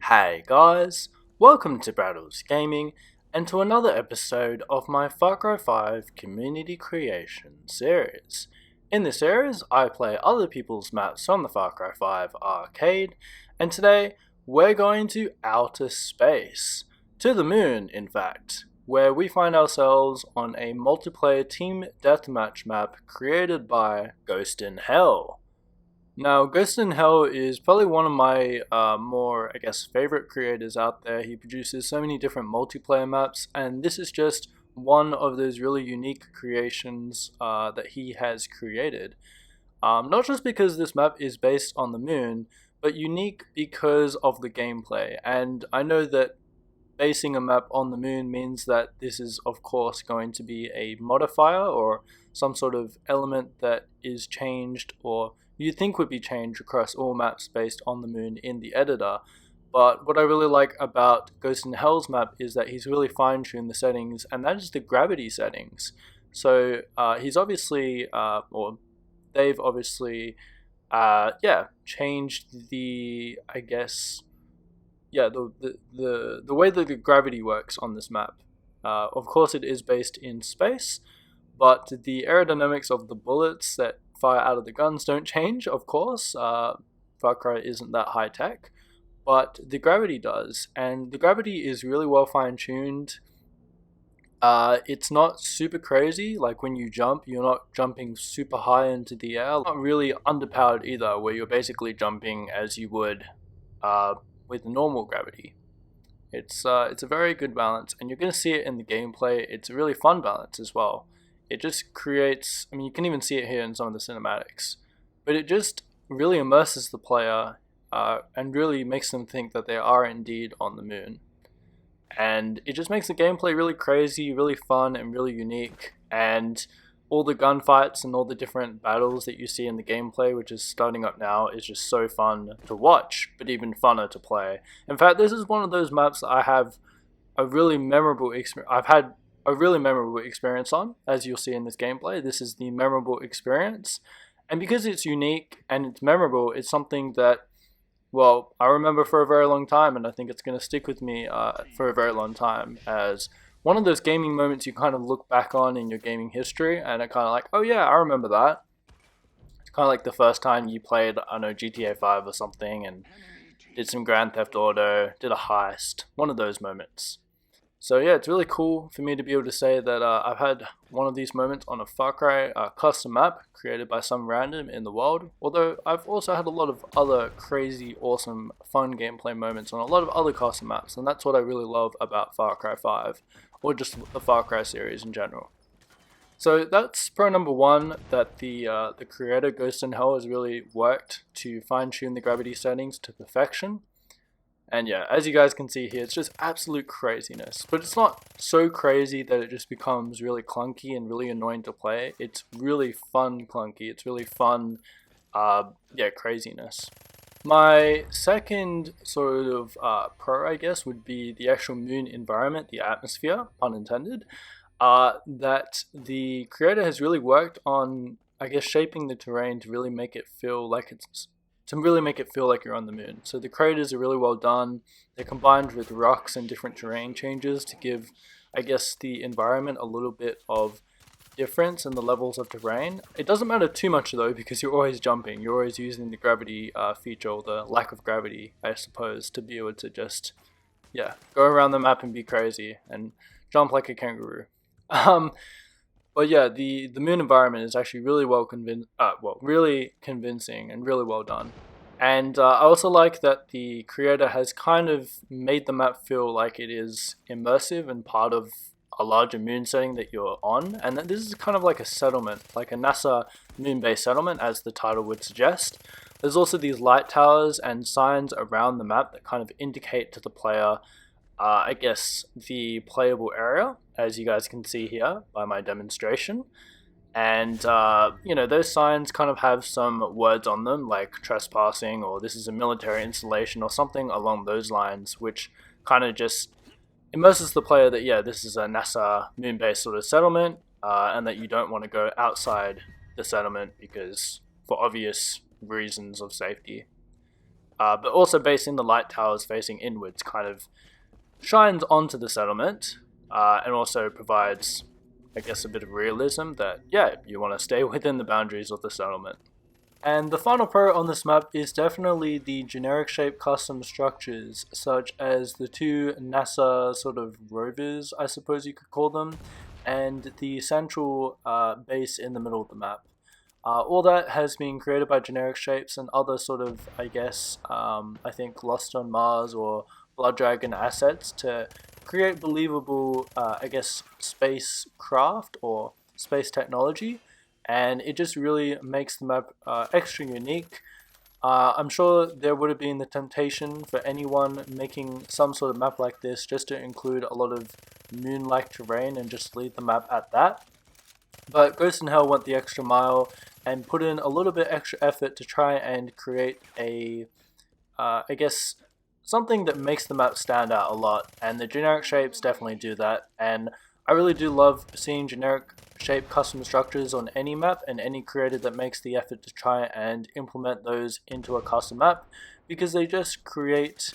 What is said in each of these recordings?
Hey guys, welcome to Braddels Gaming and to another episode of my Far Cry 5 community creation series. In this series, I play other people's maps from the Far Cry 5 arcade, and today we're going to outer space, to the moon in fact, where we find ourselves on a multiplayer team deathmatch map created by Ghost in Hell. Now, Ghost in Hell is probably one of my more, favorite creators out there. He produces so many different multiplayer maps, and this is just one of those really unique creations that he has created. Not just because this map is based on the moon, but unique because of the gameplay. And I know that basing a map on the moon means that this is, of course, going to be a modifier or some sort of element that is changed or you think would be changed across all maps based on the moon in the editor. But what I really like about Ghost in Hell's map is that he's really fine-tuned the settings, and that is the gravity settings. So he's obviously, or they've obviously, changed the, the way that the gravity works on this map. Of course, it is based in space, but the aerodynamics of the bullets that fire out of the guns don't change, of course. Far Cry isn't that high tech, but the gravity does, and the gravity is really well fine-tuned. It's not super crazy, like when you jump, you're not jumping super high into the air. Not really underpowered either, where you're basically jumping as you would with normal gravity. It's a very good balance, and you're going to see it in the gameplay. It's a really fun balance as well. It just creates, you can even see it here in some of the cinematics, but it just really immerses the player and really makes them think that they are indeed on the moon. And it just makes the gameplay really crazy, really fun, and really unique. And all the gunfights and all the different battles that you see in the gameplay, which is starting up now, is just so fun to watch, but even funner to play. In fact, this is one of those maps that I have a really memorable experience. I've had a really memorable experience on, as you'll see in this gameplay. This is the memorable experience, and because it's unique and it's memorable, it's something that, well, I remember for a very long time, and I think it's going to stick with me for a very long time as one of those gaming moments you kind of look back on in your gaming history, and it kind of like, oh yeah, I remember that. It's kind of like the first time you played, I don't know, GTA 5 or something, and did some Grand Theft Auto, did a heist, one of those moments. So yeah, it's really cool for me to be able to say that I've had one of these moments on a Far Cry custom map created by some random in the world, although I've also had a lot of other crazy, awesome, fun gameplay moments on a lot of other custom maps, and that's what I really love about Far Cry 5, or just the Far Cry series in general. So that's pro number one, that the creator, Ghost in Hell, has really worked to fine-tune the gravity settings to perfection. And yeah, as you guys can see here, it's just absolute craziness. But it's not so crazy that it just becomes really clunky and really annoying to play. It's really fun clunky. It's really fun, craziness. My second sort of pro, I guess, would be the actual moon environment, the atmosphere, pun intended. That the creator has really worked on, I guess, shaping the terrain to really make it feel like you're on the moon. So the craters are really well done. They're combined with rocks and different terrain changes to give, I guess, the environment a little bit of difference in the levels of terrain. It doesn't matter too much though, because you're always jumping. You're always using the gravity feature, or the lack of gravity, I suppose, to be able to just, go around the map and be crazy and jump like a kangaroo. But yeah, the moon environment is actually really really convincing and really well done. And I also like that the creator has kind of made the map feel like it is immersive and part of a larger moon setting that you're on, and that this is kind of like a settlement, like a NASA moon-based settlement, as the title would suggest. There's also these light towers and signs around the map that kind of indicate to the player the playable area, as you guys can see here by my demonstration. And, those signs kind of have some words on them, like trespassing, or this is a military installation, or something along those lines, which kind of just immerses the player that, this is a NASA moon-based sort of settlement, and that you don't want to go outside the settlement because, for obvious reasons of safety. but also based in the light towers facing inwards, kind of shines onto the settlement, and also provides, I guess, a bit of realism that, yeah, you want to stay within the boundaries of the settlement. And the final pro on this map is definitely the generic shape custom structures, such as the two NASA sort of rovers, I suppose you could call them, and the central base in the middle of the map. All that has been created by generic shapes and other sort of, I guess, I think Lost on Mars or Blood Dragon assets to create believable, I guess, spacecraft or space technology, and it just really makes the map extra unique. I'm sure there would have been the temptation for anyone making some sort of map like this just to include a lot of moon-like terrain and just leave the map at that. But Ghost in Hell went the extra mile and put in a little bit extra effort to try and create a, I guess, something that makes the map stand out a lot. And the generic shapes definitely do that. And I really do love seeing generic shape custom structures on any map and any creator that makes the effort to try and implement those into a custom map, because they just create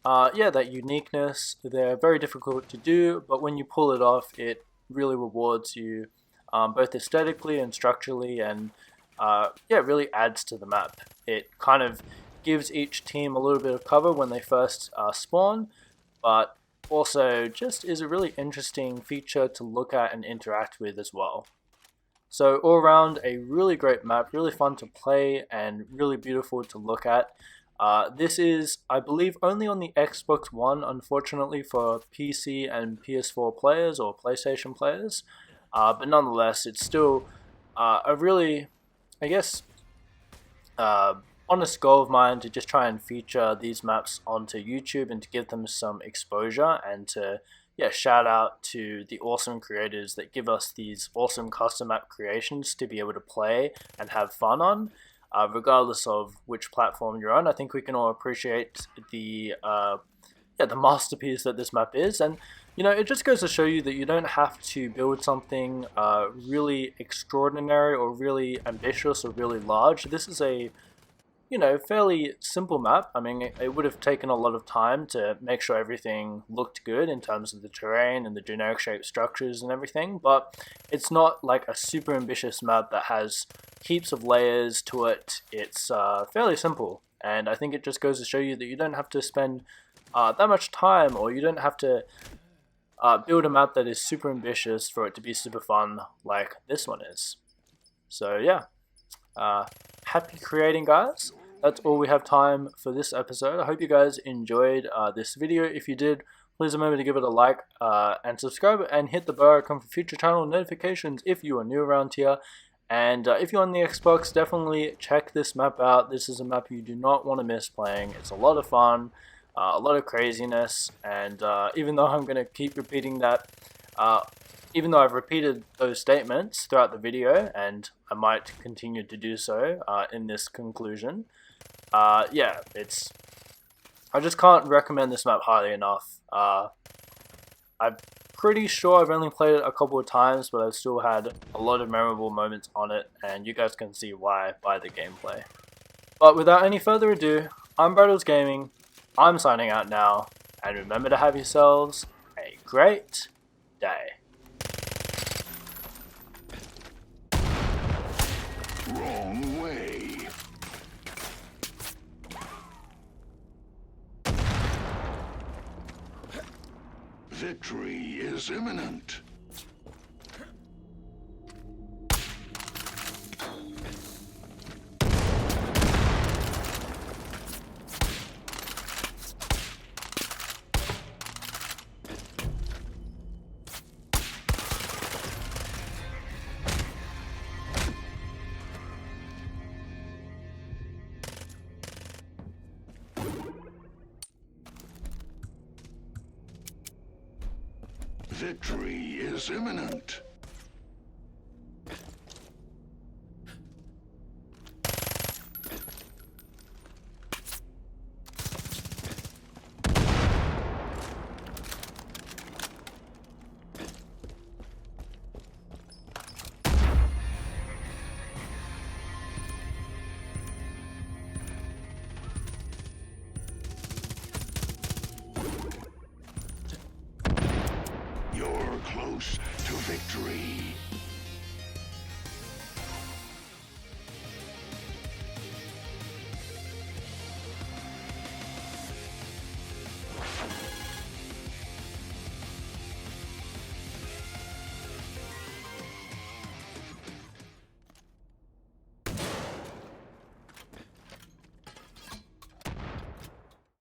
that uniqueness. They're very difficult to do, but when you pull it off, it really rewards you both aesthetically and structurally, and it really adds to the map. It kind of gives each team a little bit of cover when they first spawn, but also just is a really interesting feature to look at and interact with as well. So all around, a really great map, really fun to play and really beautiful to look at. This is, I believe, only on the Xbox One, unfortunately, for PC and PS4 players or PlayStation players. But nonetheless, it's still a really, I guess, honest goal of mine to just try and feature these maps onto YouTube and to give them some exposure, and to shout out to the awesome creators that give us these awesome custom map creations to be able to play and have fun on, regardless of which platform you're on. I think we can all appreciate the masterpiece that this map is. And it just goes to show you that you don't have to build something really extraordinary or really ambitious or really large. This is a fairly simple map. I mean, it would have taken a lot of time to make sure everything looked good in terms of the terrain and the generic shape structures and everything, but it's not like a super ambitious map that has heaps of layers to it. It's fairly simple, and I think it just goes to show you that you don't have to spend that much time, or you don't have to build a map that is super ambitious for it to be super fun like this one is. So yeah, happy creating, guys. That's all we have time for this episode. I hope you guys enjoyed this video. If you did, please remember to give it a like and subscribe, and hit the bell icon for future channel notifications if you are new around here. And if you're on the Xbox, definitely check this map out. This is a map you do not want to miss playing. It's a lot of fun, a lot of craziness, and even though I'm going to keep repeating that, even though I've repeated those statements throughout the video, and I might continue to do so in this conclusion, I just can't recommend this map highly enough. I'm pretty sure I've only played it a couple of times, but I've still had a lot of memorable moments on it, and you guys can see why by the gameplay. But without any further ado, I'm Braddels Gaming, I'm signing out now, and remember to have yourselves a great day. Wrong way. Victory is imminent. Victory is imminent. close to victory.